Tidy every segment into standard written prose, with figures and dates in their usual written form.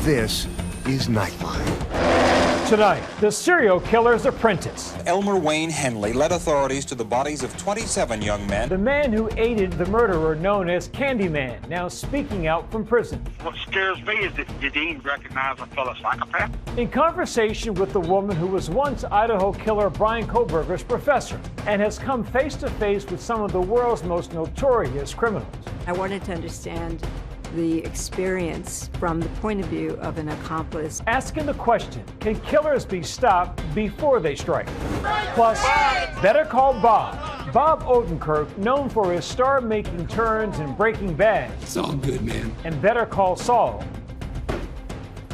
This is Nightline. Tonight, the serial killer's apprentice. Elmer Wayne Henley led authorities to the bodies of 27 young men. The man who aided the murderer known as Candyman, now speaking out from prison. What scares me is that you didn't recognize a fellow psychopath. In conversation with the woman who was once Idaho killer Brian Kohberger's professor and has come face to face with some of the world's most notorious criminals. I wanted to understand the experience from the point of view of an accomplice. Asking the question, can killers be stopped before they strike? Plus, Better Call Bob. Bob Odenkirk, known for his star-making turns in Breaking Bad. It's all good, man. And Better Call Saul.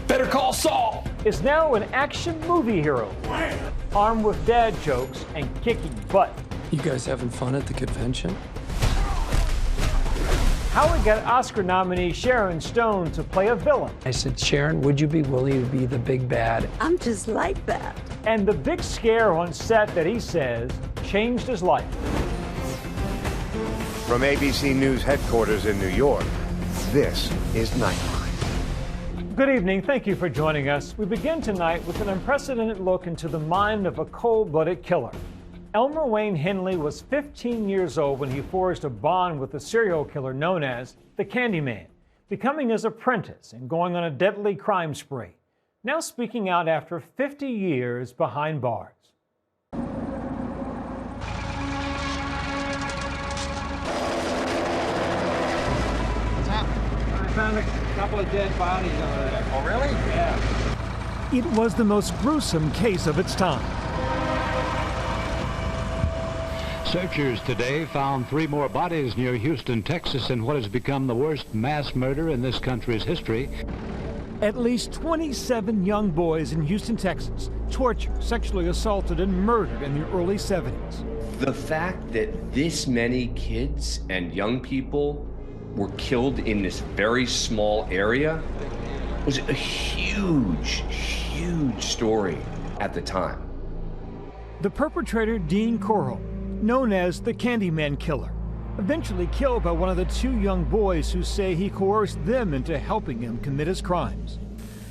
Better Call Saul! Is now an action movie hero, armed with dad jokes and kicking butt. You guys having fun at the convention? How we got Oscar nominee Sharon Stone to play a villain. I said, Sharon, would you be willing to be the big bad? I'm just like that. And the big scare on set that he says changed his life. From ABC News headquarters in New York, this is Nightline. Good evening. Thank you for joining us. We begin tonight with an unprecedented look into the mind of a cold-blooded killer. Elmer Wayne Henley was 15 years old when he forged a bond with the serial killer known as the Candyman, becoming his apprentice and going on a deadly crime spree. Now speaking out after 50 years behind bars. What's happening? I found a couple of dead bodies over there. Oh, really? Yeah. It was the most gruesome case of its time. Searchers today found 3 more bodies near Houston, Texas, in what has become the worst mass murder in this country's history. At least 27 young boys in Houston, Texas, tortured, sexually assaulted, and murdered in the early 70s. The fact that this many kids and young people were killed in this very small area was a huge, huge story at the time. The perpetrator, Dean Corll, known as the Candyman Killer, eventually killed by one of the 2 young boys who say he coerced them into helping him commit his crimes.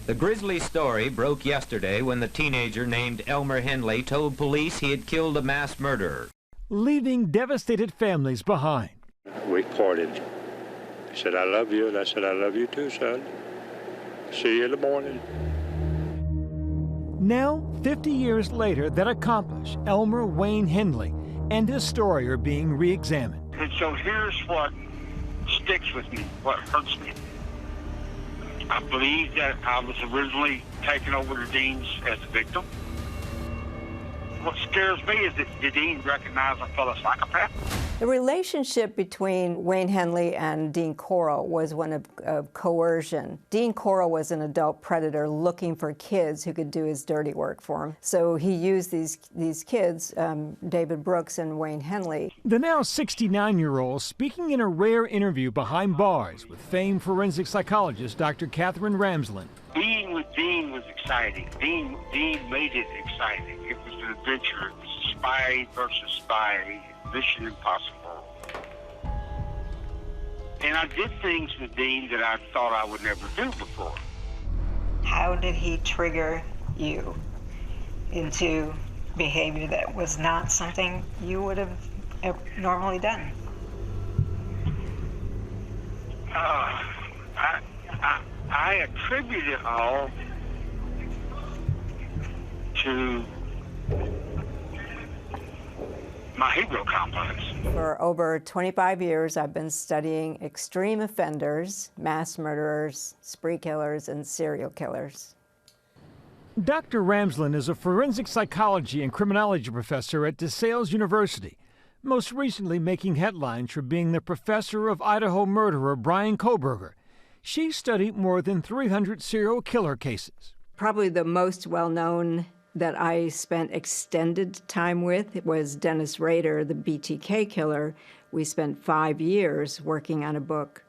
The grisly story broke yesterday when the teenager named Elmer Henley told police he had killed a mass murderer, leaving devastated families behind. We parted. He said, I love you, and I said, I love you too, son. See you in the morning. Now, 50 years later, that accomplice, Elmer Wayne Henley, and his story are being re-examined. And so here's what sticks with me, what hurts me. I believe that I was originally taken over to Dean's as a victim. What scares me is that did Dean recognize a fellow psychopath? The relationship between Wayne Henley and Dean Corll was one of coercion. Dean Corll was an adult predator looking for kids who could do his dirty work for him. So he used these kids, David Brooks and Wayne Henley. The now 69-year-old speaking in a rare interview behind bars with famed forensic psychologist Dr. Catherine Ramsland. Being with Dean was exciting. Dean made it exciting. It was an adventure. It was spy versus spy. Mission Impossible. And I did things with Dean that I thought I would never do before. How did he trigger you into behavior that was not something you would have normally done? I attribute it all to my hero complex. For over 25 years, I've been studying extreme offenders, mass murderers, spree killers, and serial killers. Dr. Ramsland is a forensic psychology and criminology professor at DeSales University, most recently making headlines for being the professor of Idaho murderer Brian Kohberger. She studied more than 300 serial killer cases. Probably the most well-known that I spent extended time with was Dennis Rader, the BTK killer. We spent 5 years working on a book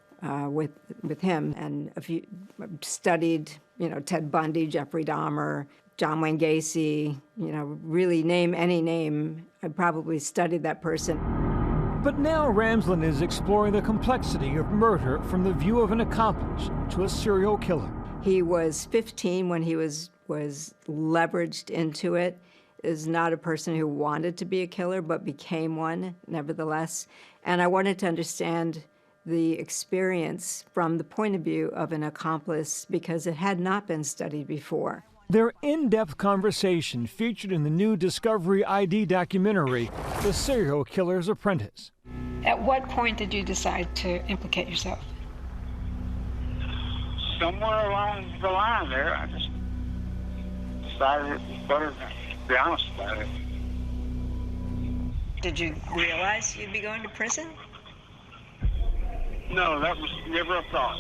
with him, and studied, Ted Bundy, Jeffrey Dahmer, John Wayne Gacy, really name any name. I probably studied that person. But now Ramsland is exploring the complexity of murder from the view of an accomplice to a serial killer. He was 15 when he was leveraged into it. Is not a person who wanted to be a killer, but became one, nevertheless. And I wanted to understand the experience from the point of view of an accomplice because it had not been studied before. Their in-depth conversation featured in the new Discovery ID documentary, The Serial Killer's Apprentice. At what point did you decide to implicate yourself? Somewhere along the line there, I just decided it was better to be honest about it. Did you realize you'd be going to prison? No, that was never a thought.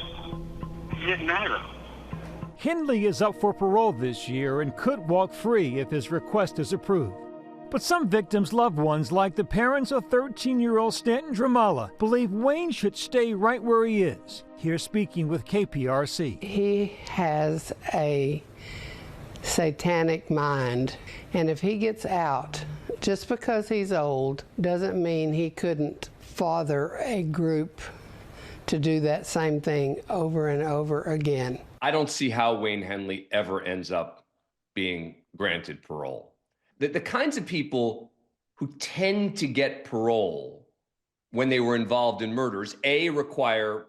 It didn't matter. Henley is up for parole this year and could walk free if his request is approved. But some victims' loved ones, like the parents of 13-year-old Stanton Dramala, believe Wayne should stay right where he is. Here speaking with KPRC. He has a satanic mind, and if he gets out, just because he's old doesn't mean he couldn't father a group to do that same thing over and over again. I don't see how Wayne Henley ever ends up being granted parole. The kinds of people who tend to get parole when they were involved in murders, A, require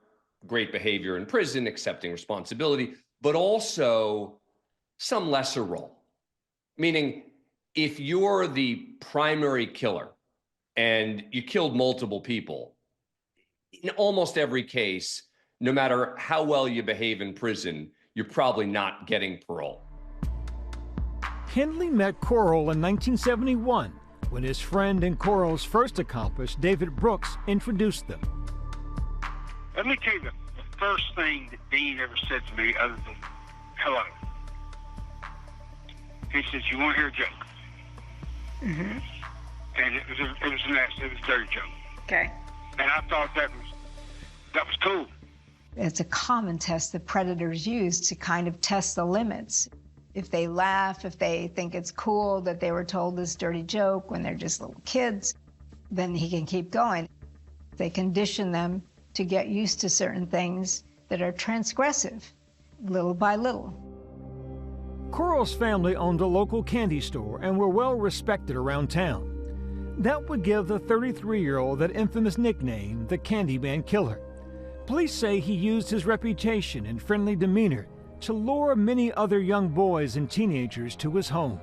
great behavior in prison, accepting responsibility, but also some lesser role. Meaning, if you're the primary killer and you killed multiple people, in almost every case, no matter how well you behave in prison, you're probably not getting parole. Henley met Coral in 1971 when his friend and Coral's first accomplice, David Brooks, introduced them. Let me tell you the first thing that Dean ever said to me other than hello. He says, "You want to hear a joke?" Mm-hmm. And it was a dirty joke. Okay. And I thought that was cool. It's a common test that predators use to kind of test the limits. If they laugh, if they think it's cool that they were told this dirty joke when they're just little kids, then he can keep going. They condition them to get used to certain things that are transgressive, little by little. Coral's family owned a local candy store and were well respected around town. That would give the 33-year-old that infamous nickname, the Candyman Killer. Police say he used his reputation and friendly demeanor to lure many other young boys and teenagers to his home.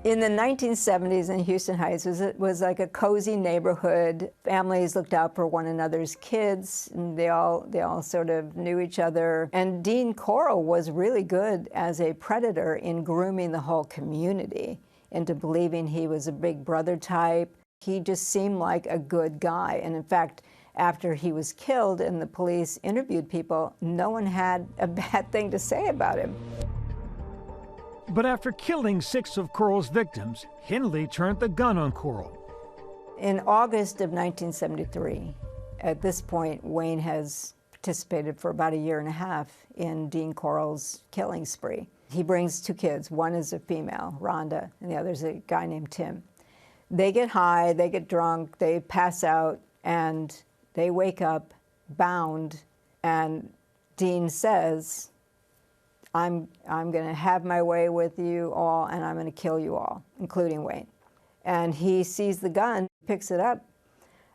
In the 1970s in Houston Heights, it was like a cozy neighborhood. Families looked out for one another's kids, and they all sort of knew each other. And Dean Coral was really good as a predator in grooming the whole community into believing he was a big brother type. He just seemed like a good guy. And in fact, after he was killed and the police interviewed people, no one had a bad thing to say about him. But after killing 6 of Coral's victims, Henley turned the gun on Coral. In August of 1973, at this point, Wayne has participated for about a year and a half in Dean Coral's killing spree. He brings 2 kids. One is a female, Rhonda, and the other is a guy named Tim. They get high, they get drunk, they pass out, and they wake up bound, and Dean says, I'm going to have my way with you all, and I'm going to kill you all, including Wayne. And he sees the gun, picks it up,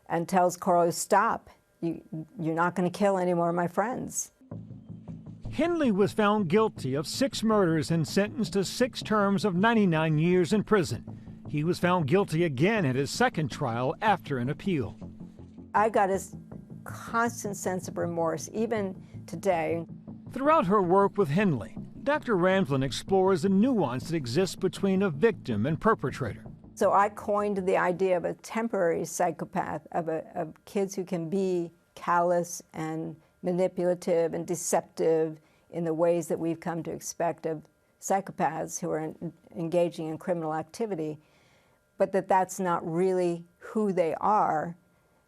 and tells Coral, stop. You're not going to kill any more of my friends. Henley was found guilty of 6 murders and sentenced to 6 terms of 99 years in prison. He was found guilty again at his second trial after an appeal. I got a constant sense of remorse, even today. Throughout her work with Henley, Dr. Ramsland explores the nuance that exists between a victim and perpetrator. So I coined the idea of a temporary psychopath, of kids who can be callous and manipulative and deceptive in the ways that we've come to expect of psychopaths who are engaging in criminal activity, but that's not really who they are.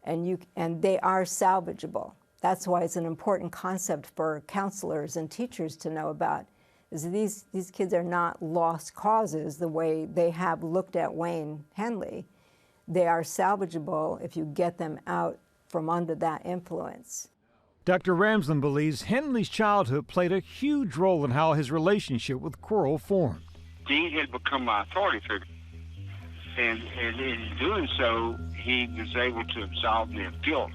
And they are salvageable. That's why it's an important concept for counselors and teachers to know about, is these kids are not lost causes the way they have looked at Wayne Henley. They are salvageable if you get them out from under that influence. Dr. Ramsland believes Henley's childhood played a huge role in how his relationship with Quirrell formed. Dean had become my authority figure, and in doing so, he was able to absolve me of guilt.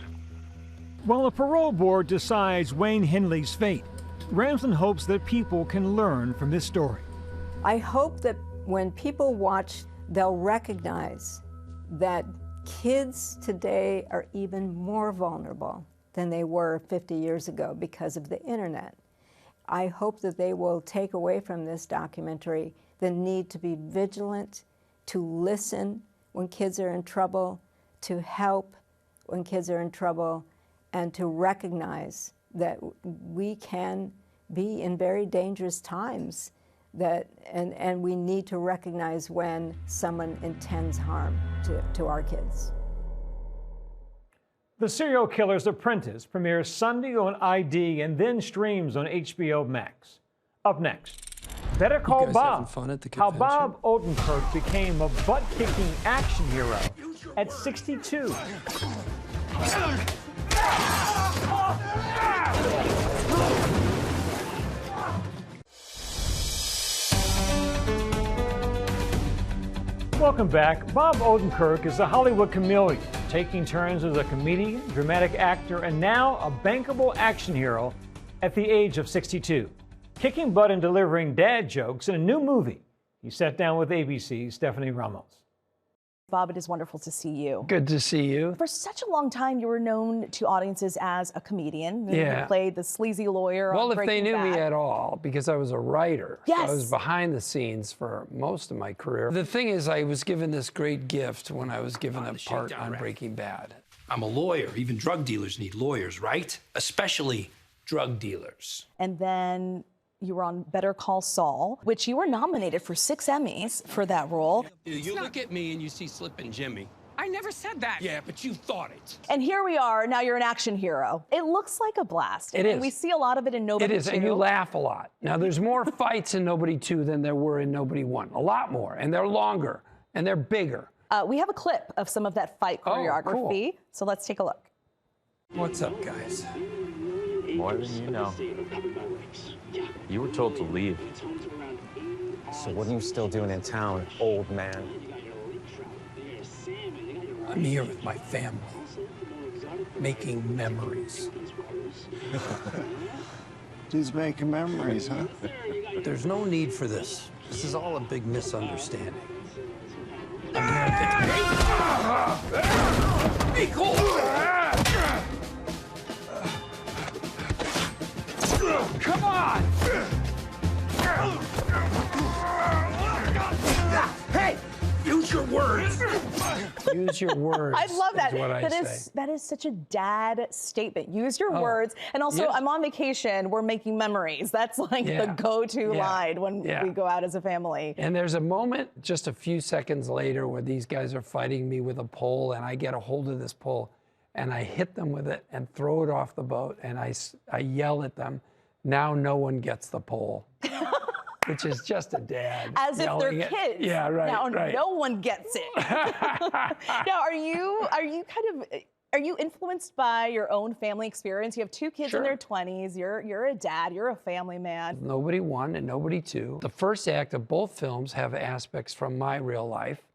While the parole board decides Wayne Henley's fate, Ramsland hopes that people can learn from this story. I hope that when people watch, they'll recognize that kids today are even more vulnerable than they were 50 years ago because of the internet. I hope that they will take away from this documentary the need to be vigilant, to listen when kids are in trouble, to help when kids are in trouble, and to recognize that we can be in very dangerous times, and we need to recognize when someone intends harm to our kids. The Serial Killer's Apprentice premieres Sunday on ID and then streams on HBO Max. Up next, Better Call Bob, how Bob Odenkirk became a butt-kicking action hero at 62. Welcome back. Bob Odenkirk is a Hollywood chameleon, taking turns as a comedian, dramatic actor, and now a bankable action hero at the age of 62. Kicking butt and delivering dad jokes in a new movie. He sat down with ABC's Stephanie Ramos. Bob, it is wonderful to see you. Good to see you. For such a long time, you were known to audiences as a comedian. Yeah. You played the sleazy lawyer on Breaking Bad. Well, if they knew me at all, because I was a writer. Yes. So I was behind the scenes for most of my career. The thing is, I was given this great gift when I was given a part on Breaking Bad. I'm a lawyer. Even drug dealers need lawyers, right? Especially drug dealers. And then you were on Better Call Saul, which you were nominated for 6 Emmys for that role. You look at me and you see Slippin' Jimmy. I never said that. Yeah, but you thought it. And here we are, now you're an action hero. It looks like a blast. It is. And we see a lot of it in Nobody 2. It is, and you laugh a lot. Now, there's more fights in Nobody 2 than there were in Nobody 1. A lot more, and they're longer, and they're bigger. We have a clip of some of that fight choreography, so let's take a look. What's up, guys? More than you know. You were told to leave. So what are you still doing in town, old man? I'm here with my family, making memories. Just making memories, huh? There's no need for this. This is all a big misunderstanding. Be cool! Come on! Hey! Use your words! Use your words. I love that. Is what I That is such a dad statement. Use your words. And also, I'm on vacation. We're making memories. That's like the go-to line when we go out as a family. And there's a moment just a few seconds later where these guys are fighting me with a pole, and I get a hold of this pole, and I hit them with it and throw it off the boat, and I yell at them, "Now no one gets the pole." Which is just a dad. As if they're kids. Yeah, right. Now right. no one gets it. Now, are you influenced by your own family experience? You have 2 kids in their 20s. You're a dad. You're a family man. Nobody 1 and Nobody 2. The first act of both films have aspects from my real life.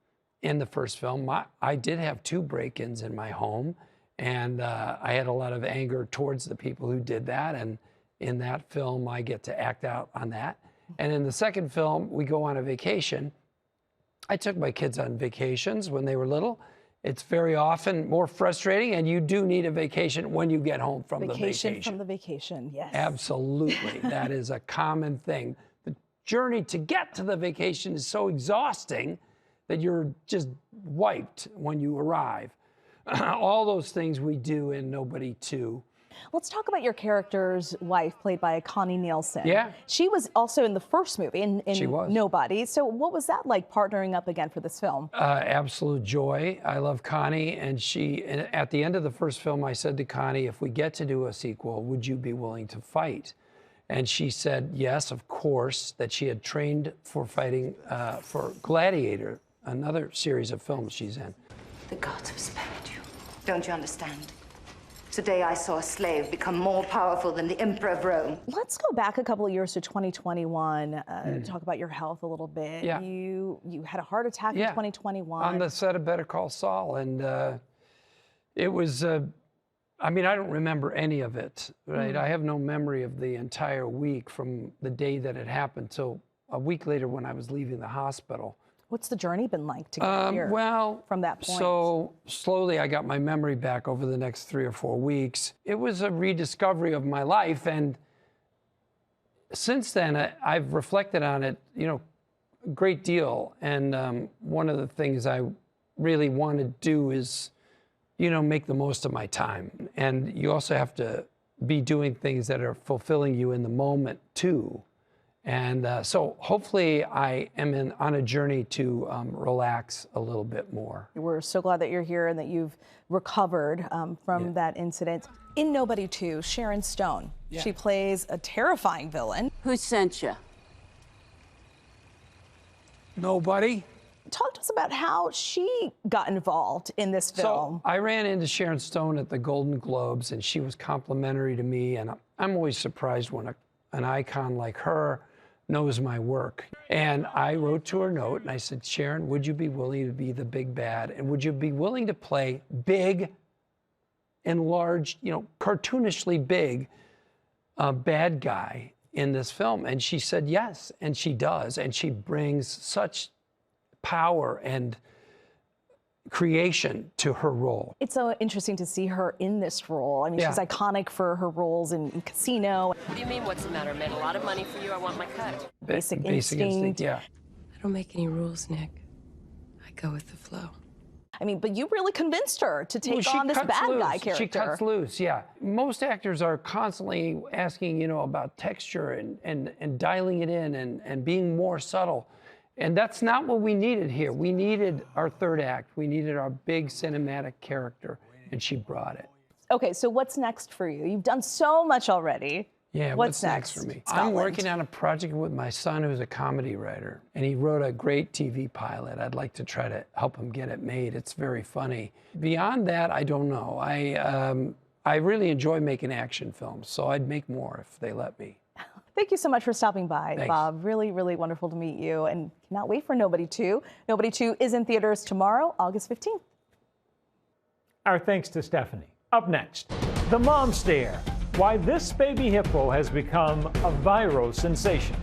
In the first film, I did have 2 break-ins in my home, and I had a lot of anger towards the people who did that. And in that film, I get to act out on that. And in the second film, we go on a vacation. I took my kids on vacations when they were little. It's very often more frustrating, and you do need a vacation when you get home from the vacation. Vacation from the vacation, yes. Absolutely. That is a common thing. The journey to get to the vacation is so exhausting that you're just wiped when you arrive. All those things we do in Nobody 2. Let's talk about your character's wife, played by Connie Nielsen. Yeah. She was also in the first movie, in She was. Nobody. So what was that like, partnering up again for this film? Absolute joy. I love Connie, and at the end of the first film, I said to Connie, if we get to do a sequel, would you be willing to fight? And she said, yes, of course, that she had trained for fighting for Gladiator, another series of films she's in. The gods have spared you. Don't you understand? Today I saw a slave become more powerful than the Emperor of Rome. Let's go back a couple of years to 2021, talk about your health a little bit. Yeah. You had a heart attack in 2021. On the set of Better Call Saul, and it was, I mean, I don't remember any of it, right? I have no memory of the entire week from the day that it happened till a week later when I was leaving the hospital. What's the journey been like to get here from that point? So slowly I got my memory back over the next 3 or 4 weeks. It was a rediscovery of my life, and since then I've reflected on it, you know, a great deal. And one of the things I really want to do is, you know, make the most of my time. And you also have to be doing things that are fulfilling you in the moment too. And so hopefully I am on a journey to relax a little bit more. We're so glad that you're here and that you've recovered from that incident. In Nobody 2, Sharon Stone, she plays a terrifying villain. Who sent you? Nobody. Talk to us about how she got involved in this film. So I ran into Sharon Stone at the Golden Globes, and she was complimentary to me, and I'm always surprised when an icon like her knows my work. And I wrote to her note and I said, Sharon, would you be willing to be the big bad? And would you be willing to play big and large, you know, cartoonishly big bad guy in this film? And she said yes, and she does. And she brings such power and creation to her role. It's so interesting to see her in this role. I mean, she's iconic for her roles in Casino. What do you mean, what's the matter? I made a lot of money for you. I want my cut. Basic instinct. I don't make any rules, Nick. I go with the flow. I mean, but you really convinced her to take on this bad guy character. She cuts loose, yeah. Most actors are constantly asking, you know, about texture and dialing it in and being more subtle. And that's not what we needed here. We needed our third act. We needed our big cinematic character, and she brought it. Okay, so what's next for you? You've done so much already. Yeah, what's next for me? I'm working on a project with my son who's a comedy writer, and he wrote a great TV pilot. I'd like to try to help him get it made. It's very funny. Beyond that, I don't know. I really enjoy making action films, so I'd make more if they let me. Thank you so much for stopping by, Thanks. Bob. Really, really wonderful to meet you, and cannot wait for Nobody 2. Nobody 2 is in theaters tomorrow, August 15th. Our thanks to Stephanie. Up next, the mom stare. Why this baby hippo has become a viral sensation.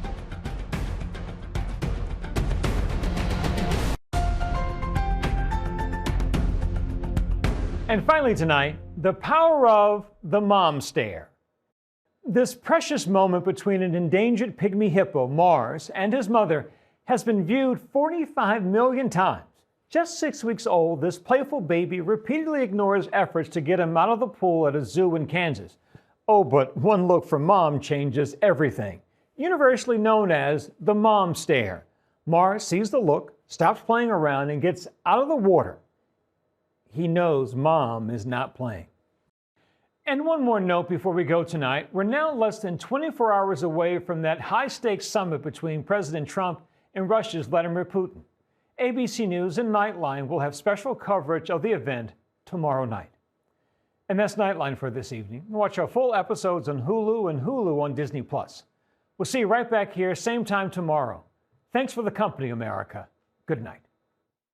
And finally tonight, the power of the mom stare. This precious moment between an endangered pygmy hippo, Mars, and his mother has been viewed 45 million times. Just 6 weeks old, this playful baby repeatedly ignores efforts to get him out of the pool at a zoo in Kansas. Oh, but one look from mom changes everything. Universally known as the mom stare. Mars sees the look, stops playing around, and gets out of the water. He knows mom is not playing. And one more note before we go tonight. We're now less than 24 hours away from that high-stakes summit between President Trump and Russia's Vladimir Putin. ABC News and Nightline will have special coverage of the event tomorrow night. And that's Nightline for this evening. Watch our full episodes on Hulu and Hulu on Disney+. We'll see you right back here, same time tomorrow. Thanks for the company, America. Good night.